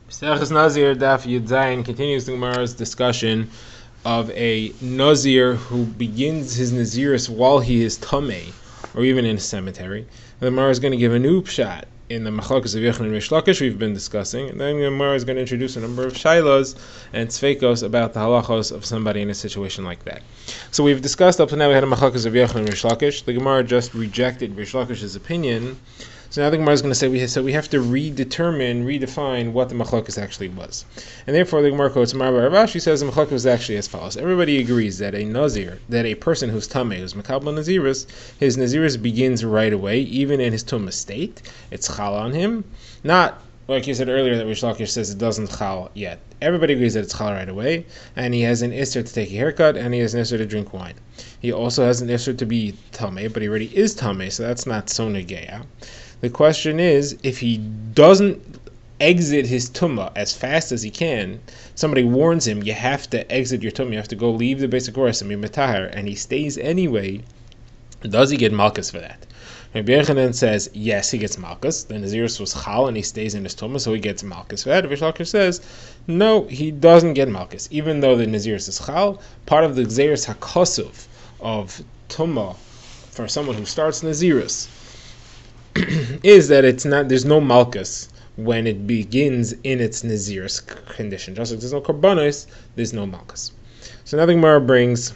Nazir Daf Yud Zayin continues the Gemara's discussion of a Nazir who begins his Naziris while he is Tameh, or even in a cemetery. The Gemara is going to give a new pshat in the Machlokas of Yechon and Rish Lakish we've been discussing, and then the Gemara is going to introduce a number of shailos and tzveikos about the halachos of somebody in a situation like that. So we've discussed up to now we had a Machlokas of Yechon and Rish Lakish. The Gemara just rejected Rish Lakish's opinion. So now the Gemara is going to say we have to redefine what the machlokes actually was, and therefore the Gemara quotes Rav Ashi says the machlokes was actually as follows. Everybody agrees that a person who's tamei, who's makabel naziris, his naziris begins right away, even in his tumah state. It's chal on him, not like you said earlier that Rish Lakish says it doesn't chal yet. Everybody agrees that it's chal right away, and he has an isser to take a haircut, and he has an isser to drink wine. He also has an isser to be tamei, but he already is tamei, so that's not so negeya. The question is, if he doesn't exit his tumah as fast as he can, somebody warns him, you have to exit your tumah, you have to go leave the basic course and be metahar, and he stays anyway, does he get malchus for that? Rabbi Yochanan says, yes, he gets malchus. The Naziris was chal and he stays in his tumah, so he gets malchus for that. Rish Lakish says, no, he doesn't get malchus. Even though the Naziris is chal, part of the Gzeris HaKosuv of tumah for someone who starts Naziris is that there's no malchus when it begins in its Nazirus condition. Just like there's no karbanos, there's no malchus. So now the Gemara brings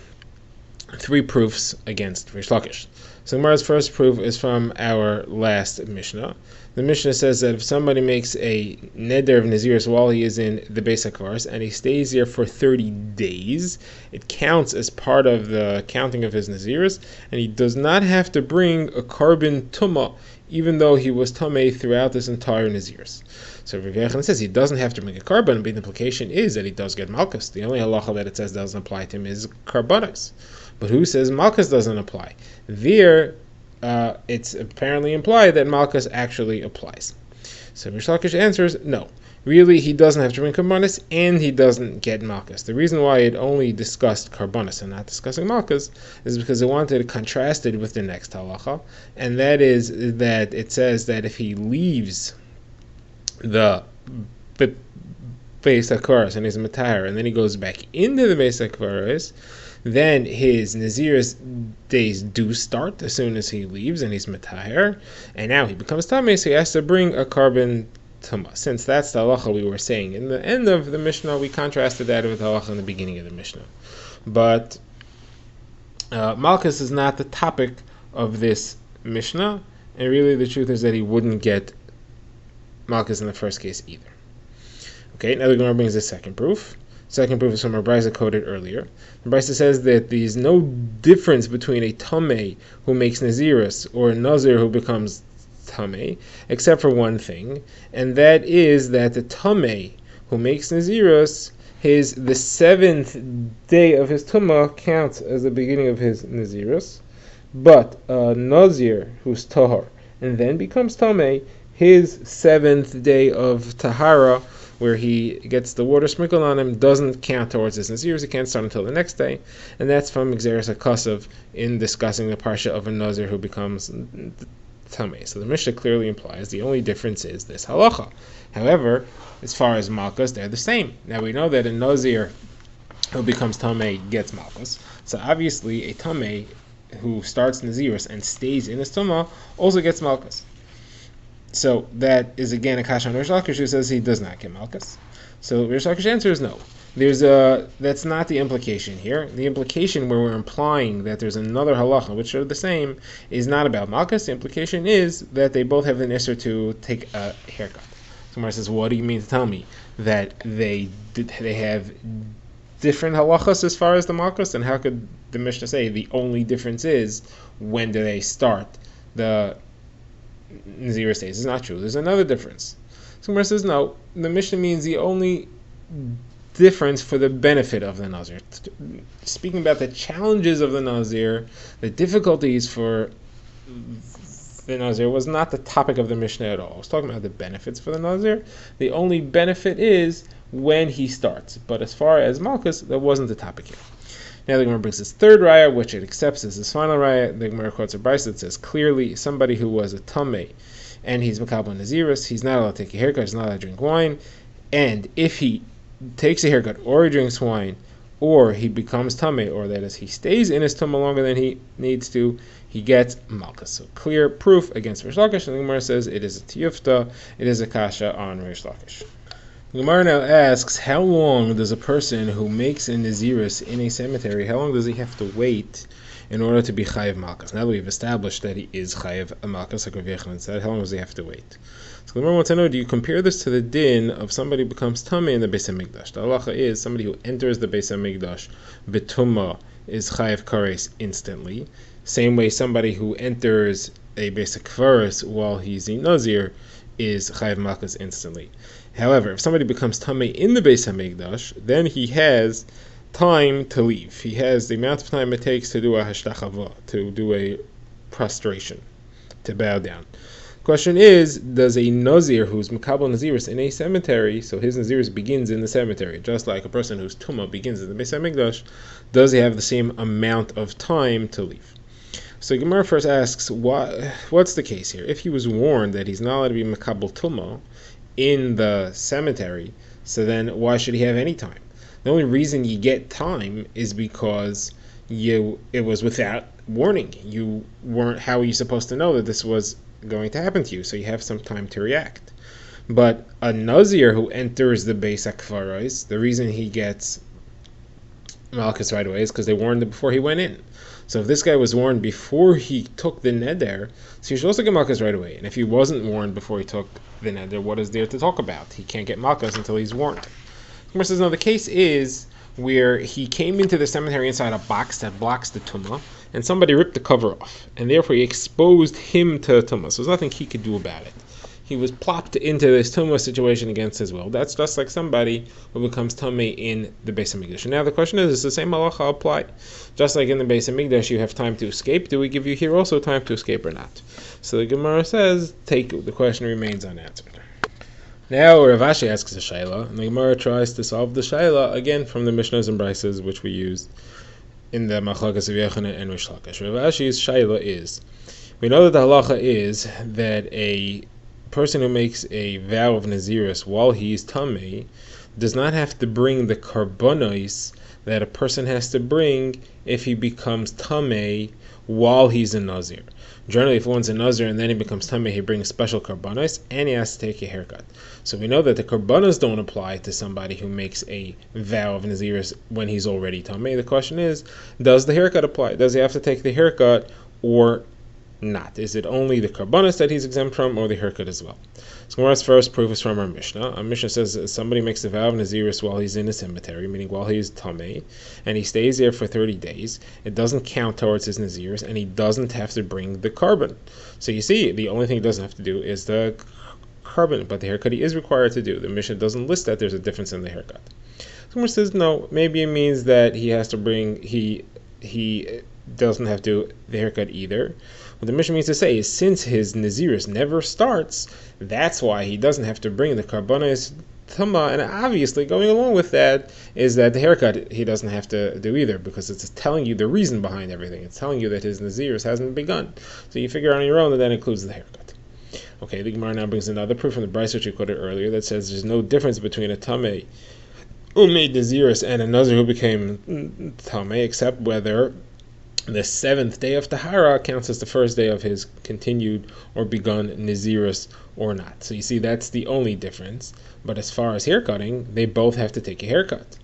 three proofs against Rish Lakish. So Gemara's first proof is from our last Mishnah. The Mishnah says that if somebody makes a neder of Nazirus while he is in the Beis HaKvaros and he stays there for 30 days, it counts as part of the counting of his Nazirus, and he does not have to bring a carbon tumah, even though he was tamei throughout this entire Nazirus. So Rabbi Yochanan says he doesn't have to bring a carbon, but the implication is that he does get malchus. The only halacha that it says doesn't apply to him is carbonos. But who says malchus doesn't apply? There, it's apparently implied that malchus actually applies. So Rish Lakish answers, no. Really, he doesn't have to bring carbonos, and he doesn't get malchus. The reason why it only discussed carbonos and not discussing malchus is because it wanted to contrast it with the next halacha, and that is that it says that if he leaves the Beis HaKvaros and he's matahar, and then he goes back into the Beis HaKvaros, then his Nazirus days do start as soon as he leaves and he's matahar, and now he becomes tamei, so he has to bring a carbon tumah. Since that's the halacha we were saying in the end of the Mishnah, we contrasted that with the halacha in the beginning of the Mishnah. But malchus is not the topic of this Mishnah, and really the truth is that he wouldn't get malchus in the first case either. Okay, now the Gemara brings the second proof. Second proof is from our Brisa quoted earlier. The Brisa says that there's no difference between a tamei who makes Nazirus or a Nazir who becomes tamei, except for one thing, and that is that the tamei who makes Nazirus, the seventh day of his tumah counts as the beginning of his Nazirus, but a Nazir who's tahar and then becomes tamei, his seventh day of tahara, where he gets the water sprinkled on him, doesn't count towards his Nazirus. It can't start until the next day, and that's from Gzeres HaKosuv in discussing the parsha of a Nazir who becomes tamei. So the Mishnah clearly implies the only difference is this halacha. However, as far as malchus, they're the same. Now we know that a Nazir who becomes tamei gets malchus. So obviously a tamei who starts Nazirus and stays in his tumah also gets malchus. So that is again a kasha on Rish Lakish, who says he does not get malchus. So Rish Lakish answers no. That's not the implication here. The implication where we're implying that there's another halacha which are the same is not about malchus. The implication is that they both have the nisr to take a haircut. Somebody says, what do you mean to tell me that they have different halachas as far as the malchus? And how could the Mishnah say the only difference is when do they start the Nazirus days? It's not true. There's another difference. So Gemara says no. The Mishnah means the only difference for the benefit of the Nazir. Speaking about the challenges of the Nazir, the difficulties for the Nazir was not the topic of the Mishnah at all. I was talking about the benefits for the Nazir. The only benefit is when he starts. But as far as malchus, that wasn't the topic here. Now the Gemara brings this third raya, which it accepts as his final raya. The Gemara quotes a brisa that says clearly somebody who was a tamei and he's makabel nazirus, he's not allowed to take a haircut, he's not allowed to drink wine, And if he takes a haircut, or he drinks wine, or he becomes tamei, or that is, he stays in his tumah longer than he needs to, he gets malchus. So clear proof against Rish Lakish, and the Gemara says it is a tiyufta, it is a kasha on Rish Lakish. The Gemara now asks, how long does a person who makes a naziris in a cemetery, how long does he have to wait in order to be chayiv malchus? Now that we've established that he is chayiv malchus, like Rav Yochanan said, how long does he have to wait? So the Gemara wants to know, do you compare this to the din of somebody who becomes tamei in the Beis HaMikdash? The halacha is somebody who enters the Beis HaMikdash betumah is chayiv kares instantly. Same way somebody who enters a Beis HaKvaros while he's a nazir is chayiv malchus instantly. However, if somebody becomes tamei in the Beis HaMikdash, then he has time to leave. He has the amount of time it takes to do a hashtachava, to do a prostration, to bow down. Question is, does a nazir who's makabel naziris in a cemetery, so his naziris begins in the cemetery, just like a person whose tumah begins in the Beis HaMikdash, does he have the same amount of time to leave? So Gemara first asks, what's the case here? If he was warned that he's not allowed to be makabel tumah in the cemetery, so then why should he have any time? The only reason you get time is because it was without warning. You weren't. How are you supposed to know that this was going to happen to you? So you have some time to react. But a nazir who enters the Beis HaKvaros, the reason he gets malchus right away is because they warned him before he went in. So if this guy was warned before he took the neder, so he should also get malchus right away. And if he wasn't warned before he took the neder, what is there to talk about? He can't get malchus until he's warned. Gemara says, no, the case is where he came into the cemetery inside a box that blocks the tumah, and somebody ripped the cover off, and therefore he exposed him to tumah. So there's nothing he could do about it. He was plopped into this tumah situation against his will. That's just like somebody who becomes tamei in the Beis HaMikdash. And now the question is the same halacha apply? Just like in the Beis HaMikdash you have time to escape, do we give you here also time to escape or not? So the Gemara says, the question remains unanswered. Now Rav Ashi asks a shayla, and the Gemara tries to solve the shayla again from the Mishnahs and Brises which we used in the Machlokes of Yochanan and Rish Lakish. Rav Ashi's shayla is, we know that the halacha is that a person who makes a vow of naziris while he is tamei does not have to bring the karbonos that a person has to bring if he becomes tamei while he's a nazir. Generally, if one's a nazir and then he becomes tamei, he brings special karbonos and he has to take a haircut. So we know that the karbonos don't apply to somebody who makes a vow of naziris when he's already tamei. The question is, does the haircut apply? Does he have to take the haircut or not? Is it only the karbonos that he's exempt from, or the haircut as well? So Gemara's first proof is from our Mishnah. Our Mishnah says somebody makes the vow of naziris while he's in a cemetery, meaning while he's tamei, and he stays there for 30 days. It doesn't count towards his naziris, and he doesn't have to bring the carbon. So you see, the only thing he doesn't have to do is the carbon, but the haircut he is required to do. The Mishnah doesn't list that there's a difference in the haircut. So Gemara says no. Maybe it means that he has to bring he doesn't have to do the haircut either. What the Mishnah means to say is, since his naziris never starts, that's why he doesn't have to bring the karbonos tumah, and obviously going along with that is that the haircut he doesn't have to do either, because it's telling you the reason behind everything. It's telling you that his naziris hasn't begun. So you figure on your own that includes the haircut. Okay, the Gemara now brings another proof from the Brisa which we quoted earlier that says there's no difference between a tamei who made naziris and a nazir who became tamei, except whether the 7th day of Tahara counts as the first day of his continued or begun naziris or not. So you see, that's the only difference. But as far as haircutting, they both have to take a haircut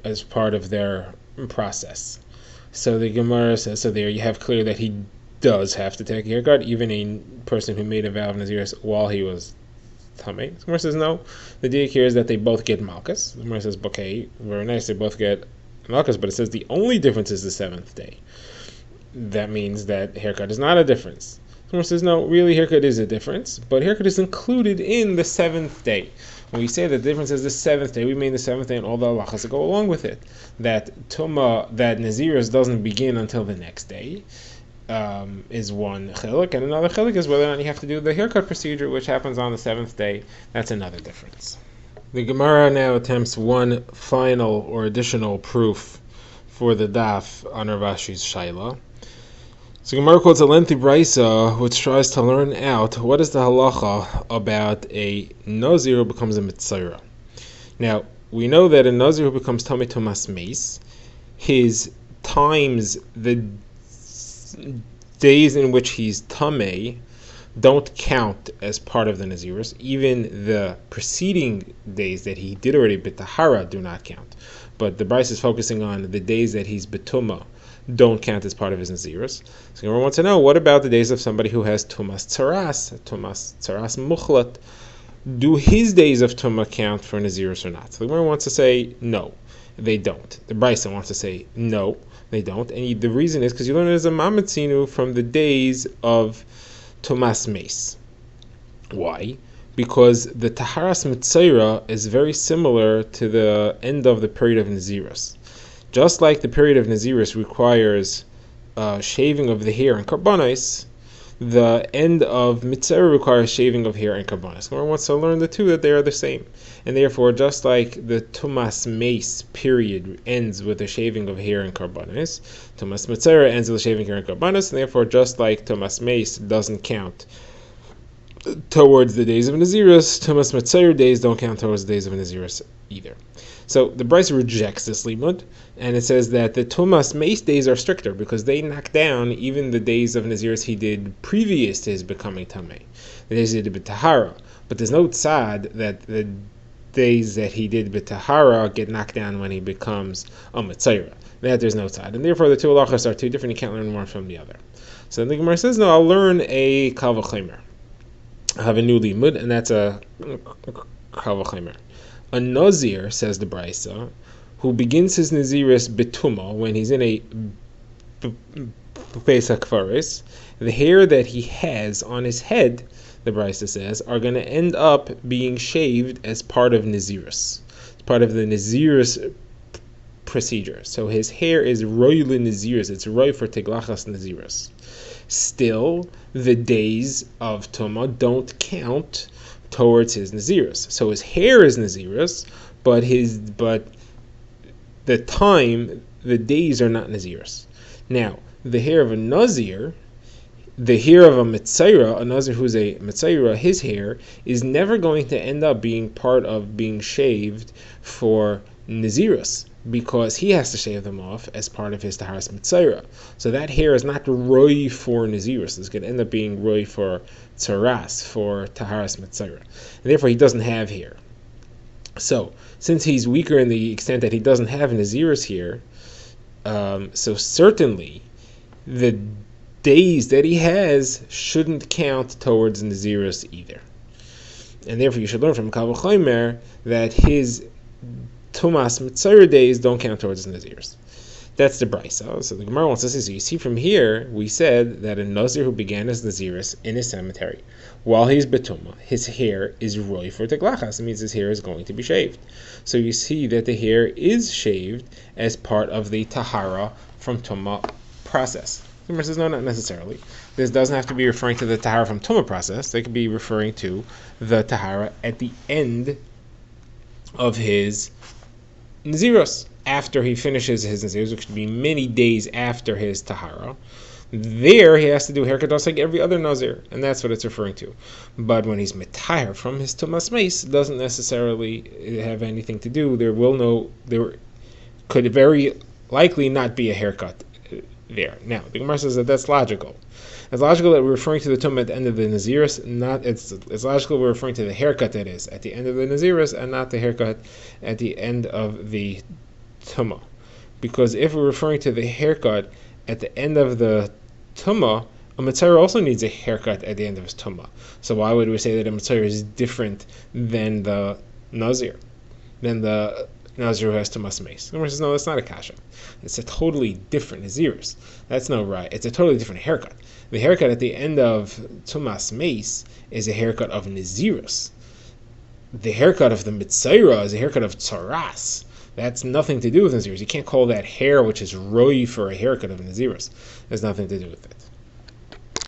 as part of their process. So the Gemara says, so there you have clear that he does have to take a haircut, even a person who made a vow of naziris while he was tamei. The Gemara says no. The diak here is that they both get malchus. The Gemara says, okay, very nice, they both get malchus, but it says the only difference is the 7th day. That means that haircut is not a difference. Someone says, no, really haircut is a difference, but haircut is included in the 7th day. When we say that the difference is the 7th day, we mean the 7th day and all the halachas that go along with it. That naziris doesn't begin until the next day is one chiluk, and another chiluk is whether or not you have to do the haircut procedure, which happens on the 7th day. That's another difference. The Gemara now attempts one final or additional proof for the daf on Rav Ashi's shayla. So Gemara quotes a lengthy brisa which tries to learn out what is the halacha about a Nazir who becomes a Mitzayra. Now, we know that a Nazir who becomes Tamei Tumas Meis, his times, the days in which he's Tamei, don't count as part of the Nazirus. Even the preceding days that he did already B'Tahara do not count. But the Bryce is focusing on the days that he's B'Tumah don't count as part of his Nazirus. So everyone wants to know, what about the days of somebody who has Tumas Tzaras Muchlat? Do his days of Tumah count for Nazirus or not? So the Gemara wants to say, no, they don't. The Bryce wants to say, no, they don't. And the reason is because you learn it as a Mamatzinu from the days of Tumas Meis. Why? Because the Taharas Mitzayra is very similar to the end of the period of Nazirus. Just like the period of Nazirus requires shaving of the hair and karbanos, the end of Mitzayra requires shaving of hair and karbanos. One wants to learn the two, that they are the same. And therefore, just like the Tumas Meis period ends with the shaving of hair and karbanos, Tumas Mitzayra ends with the shaving of hair and karbanos, and therefore, just like Tumas Meis doesn't count towards the days of Nazirus, Tumas Mitzayra days don't count towards the days of Nazirus either. So the Bryce rejects this limud, and it says that the Tumas Meis days are stricter because they knock down even the days of Nazirus he did previous to his becoming Tamei, the days he did B'Tahara. But there's no tzad that the days that he did B'Tahara get knocked down when he becomes a Mitzayra. That there's no tzad, and therefore the two halachas are two different. You can't learn one from the other. So the Gemara says, no, I'll learn a Kal V'Chomer. I have a new limud, and that's a Kal V'Chomer. A Nazir, says the Brisa, who begins his Nazirus B'Tumah when he's in a Pesach Faris, the hair that he has on his head, the Brisa says, are going to end up being shaved as part of Nazirus. It's part of the Nazirus procedure. So his hair is roy Nazirus, it's roy for Teglachas Nazirus. Still, the days of Tumah don't count towards his Nazirus. So his hair is Nazirus, but the time, the days are not Nazirus. Now, the hair of a Nazir, the hair of a Mitzayra, a Nazir who's a Mitzayra, his hair is never going to end up being part of being shaved for Nazirus, because he has to shave them off as part of his Taharas Mitzayra. So that hair is not roy for Nazirus. It's going to end up being roy for Tzaras, for Taharas Mitzayra. And therefore he doesn't have hair. So, since he's weaker in the extent that he doesn't have Nazirus here, so certainly the days that he has shouldn't count towards Nazirus either. And therefore you should learn from Kal V'Chomer that his Tumas Mitzayra days don't count towards Nazirus. That's the Brisa. So the Gemara wants to say, so you see from here, we said that a Nazir who began as Nazirus in his cemetery, while he's B'Tumah, his hair is roy for Teglachas. It means his hair is going to be shaved. So you see that the hair is shaved as part of the Tahara from Tumah process. The Gemara says, no, not necessarily. This doesn't have to be referring to the Tahara from Tumah process. They could be referring to the Tahara at the end of his Nazirus, after he finishes his Nazirus, which could be many days after his Tahara. There he has to do a haircut just like every other Nazir, and that's what it's referring to. But when he's Metayr from his Tumas Meis, it doesn't necessarily have anything to do. There could very likely not be a haircut there. Now, the Gemara says that that's logical. It's logical that we're referring to the Tumah at the end of the Nazirus, it's logical we're referring to the haircut that is at the end of the Nazirus and not the haircut at the end of the Tumah. Because if we're referring to the haircut at the end of the Tumah, a Mitzayra also needs a haircut at the end of his Tumah. So why would we say that a Mitzayra is different than the Nazir? Than the Nazir who has Tumas Meis. The Gemara says, no, that's not a kasha. It's a totally different Nazirus. That's no right. It's a totally different haircut. The haircut at the end of Tumas Meis is a haircut of Nazirus. The haircut of the Mitzayra is a haircut of Tzaras. That's nothing to do with Nazirus. You can't call that hair, which is roy for a haircut of Nazirus. There's nothing to do with it.